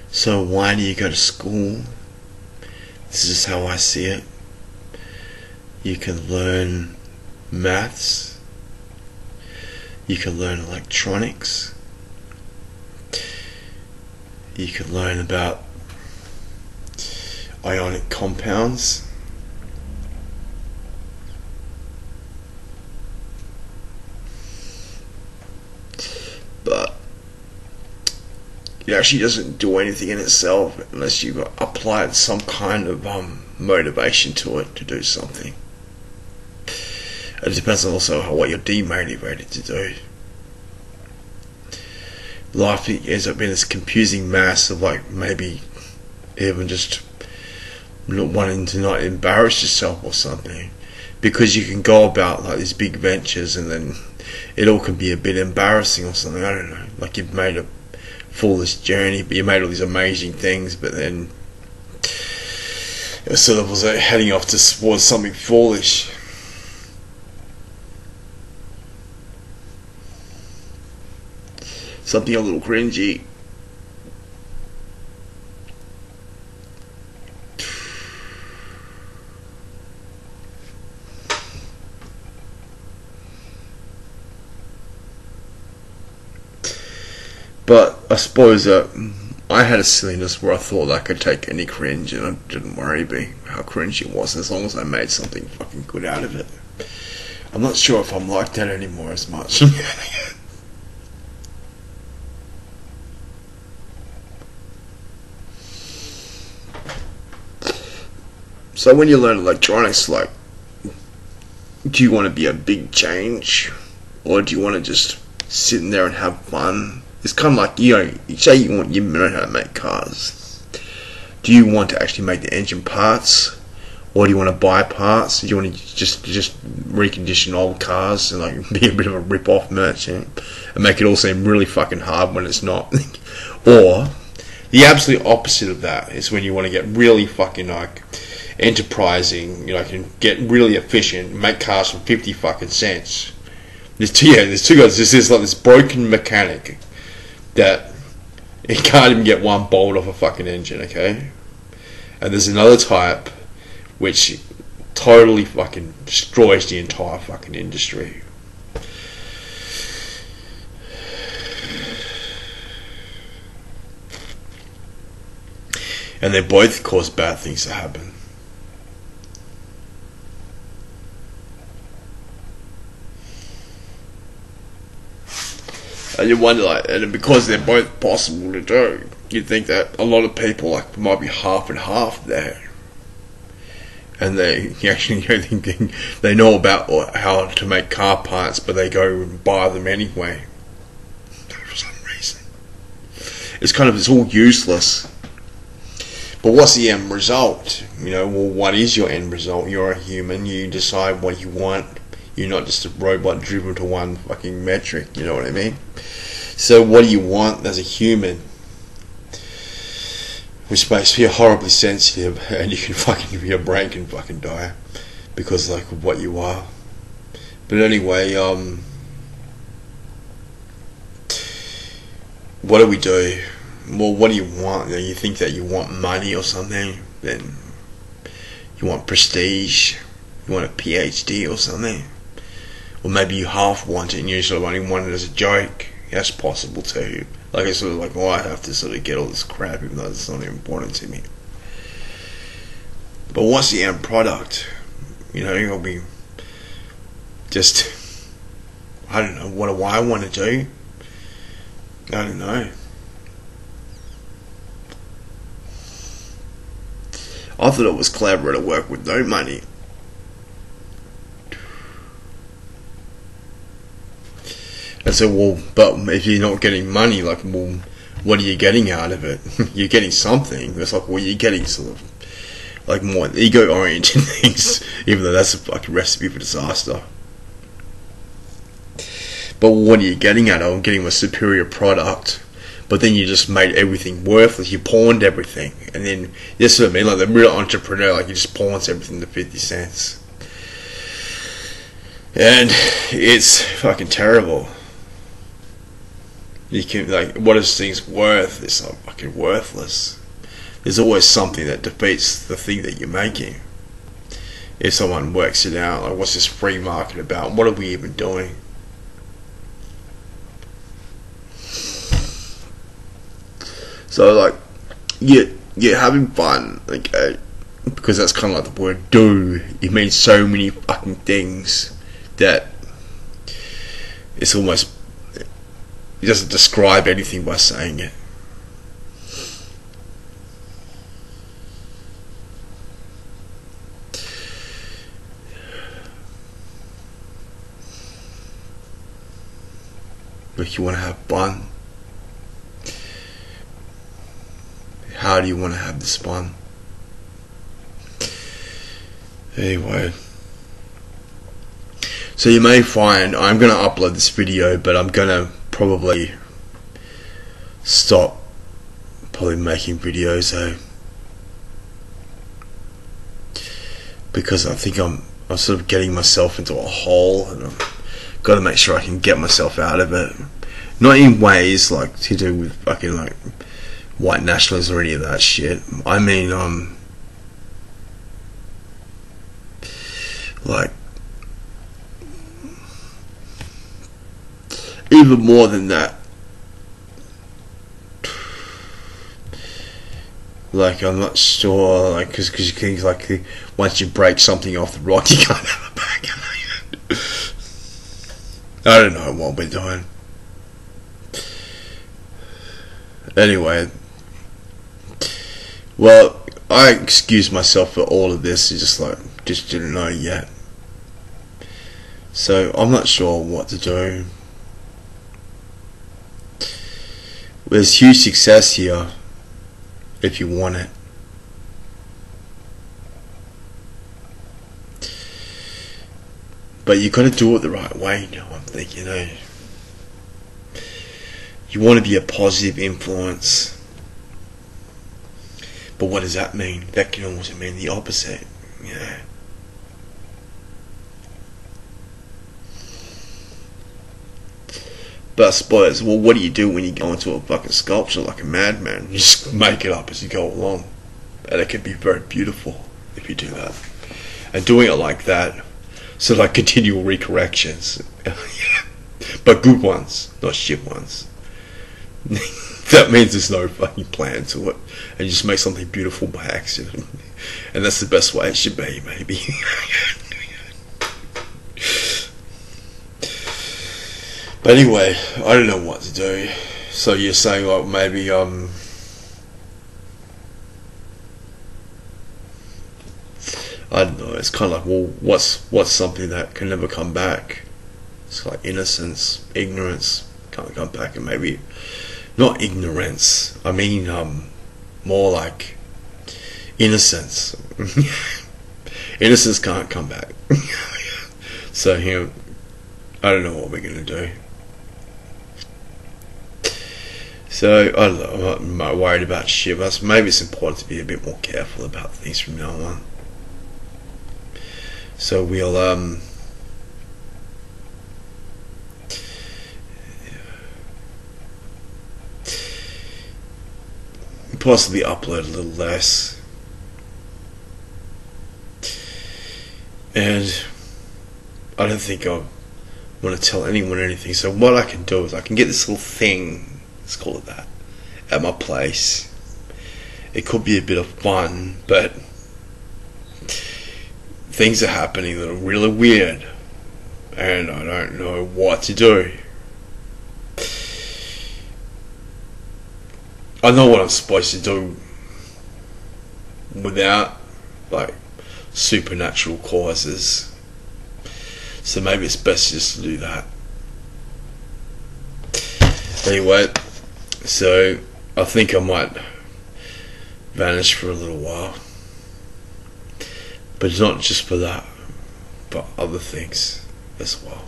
So why do you go to school? This is how I see it. You can learn maths. You can learn electronics. You can learn about ionic compounds. But it actually doesn't do anything in itself unless you applied some kind of motivation to it to do something. It depends on also what you're demotivated to do. Life ends up being this confusing mass of like maybe even just not wanting to not embarrass yourself or something, because you can go about like these big ventures and then it all can be a bit embarrassing or something. I don't know, like you've made a foolish journey, but you made all these amazing things, but then it sort of was like heading off towards something foolish. Something a little cringy. But I suppose that I had a silliness where I thought I could take any cringe, and I didn't worry about how cringe it was as long as I made something fucking good out of it. I'm not sure if I'm like that anymore as much. So when you learn electronics, like, do you want to be a big change, or do you want to just sit in there and have fun? It's kind of like, you say you know how to make cars. Do you want to actually make the engine parts, or do you want to buy parts? Do you want to just recondition old cars and like be a bit of a rip-off merchant and make it all seem really fucking hard when it's not? Or the absolute opposite of that is when you want to get really fucking like enterprising, can get really efficient, make cars for 50 fucking cents. There's two guys. There's like this broken mechanic that he can't even get one bolt off a fucking engine, okay? And there's another type which totally fucking destroys the entire fucking industry. And they both cause bad things to happen. And you wonder, like, and because they're both possible to do, you'd think that a lot of people like might be half and half there, and they actually think they know about how to make car parts, but they go and buy them anyway for some reason. It's all useless. But what's the end result? Well, what is your end result? You're a human. You decide what you want. You're not just a robot driven to one fucking metric, you know what I mean? So what do you want as a human? Which makes you horribly sensitive, and your brain can fucking die because like of what you are. But anyway, what do we do? Well, what do you want? You think that you want money or something, then you want prestige, you want a PhD or something. Or maybe you half want it and you sort of only want it as a joke. That's possible too. Like it's sort of like, I have to sort of get all this crap even though it's not important to me. But what's the end product? You'll be just, I don't know, what do I want to do? I don't know. I thought it was clever to work with no money. I said, well, but if you're not getting money, like, well, what are you getting out of it? You're getting something. It's like, well, you're getting sort of, like, more ego-oriented things, even though that's a fucking recipe for disaster. But what are you getting at? I'm getting a superior product, but then you just made everything worthless. You pawned everything, and then, that's what I mean, like, the real entrepreneur, like, he just pawns everything to 50 cents. And it's fucking terrible. You can, like, what is things worth? It's not fucking worthless. There's always something that defeats the thing that you're making. If someone works it out, like, what's this free market about? What are we even doing? So, like, you're having fun, okay? Because that's kind of like the word do. It means so many fucking things that it's almost, it doesn't describe anything by saying it. But you want to have fun. How do you want to have this fun? Anyway, so you may find I'm going to upload this video, but I'm going to probably stop making videos, because I think I'm sort of getting myself into a hole, and I've got to make sure I can get myself out of it. Not in ways like to do with fucking like white nationalism or any of that shit. I mean, like, even more than that. Like, I'm not sure, like, because you think, like, once you break something off the rock, you can't have it back. I don't know what we're doing. Anyway, well, I excuse myself for all of this. It's just didn't know yet. So I'm not sure what to do. There's huge success here if you want it. But you got to do it the right way. Now I'm thinking, you want to be a positive influence. But what does that mean? That can also mean the opposite. Yeah. But I suppose, well, what do you do when you go into a fucking sculpture like a madman? You just make it up as you go along. And it can be very beautiful if you do that. And doing it like that, so like continual recorrections. But good ones, not shit ones. That means there's no fucking plan to it. And you just make something beautiful by accident. And that's the best way it should be, maybe. But anyway, I don't know what to do. So you're saying, like, maybe I don't know, it's kind of like, well, what's something that can never come back? It's like innocence, ignorance can't come back. And maybe not ignorance, I mean more like innocence. Innocence can't come back. So here, I don't know what we're gonna do. So I don't know, I'm not worried about shit, but maybe it's important to be a bit more careful about things from now on. So we'll possibly upload a little less, and I don't think I want to tell anyone anything. So what I can do is I can get this little thing, let's call it that, at my place. It could be a bit of fun, but things are happening that are really weird, and I don't know what to do. I know what I'm supposed to do without, like, supernatural causes. So maybe it's best just to do that. Anyway, so I think I might vanish for a little while. But it's not just for that, but other things as well.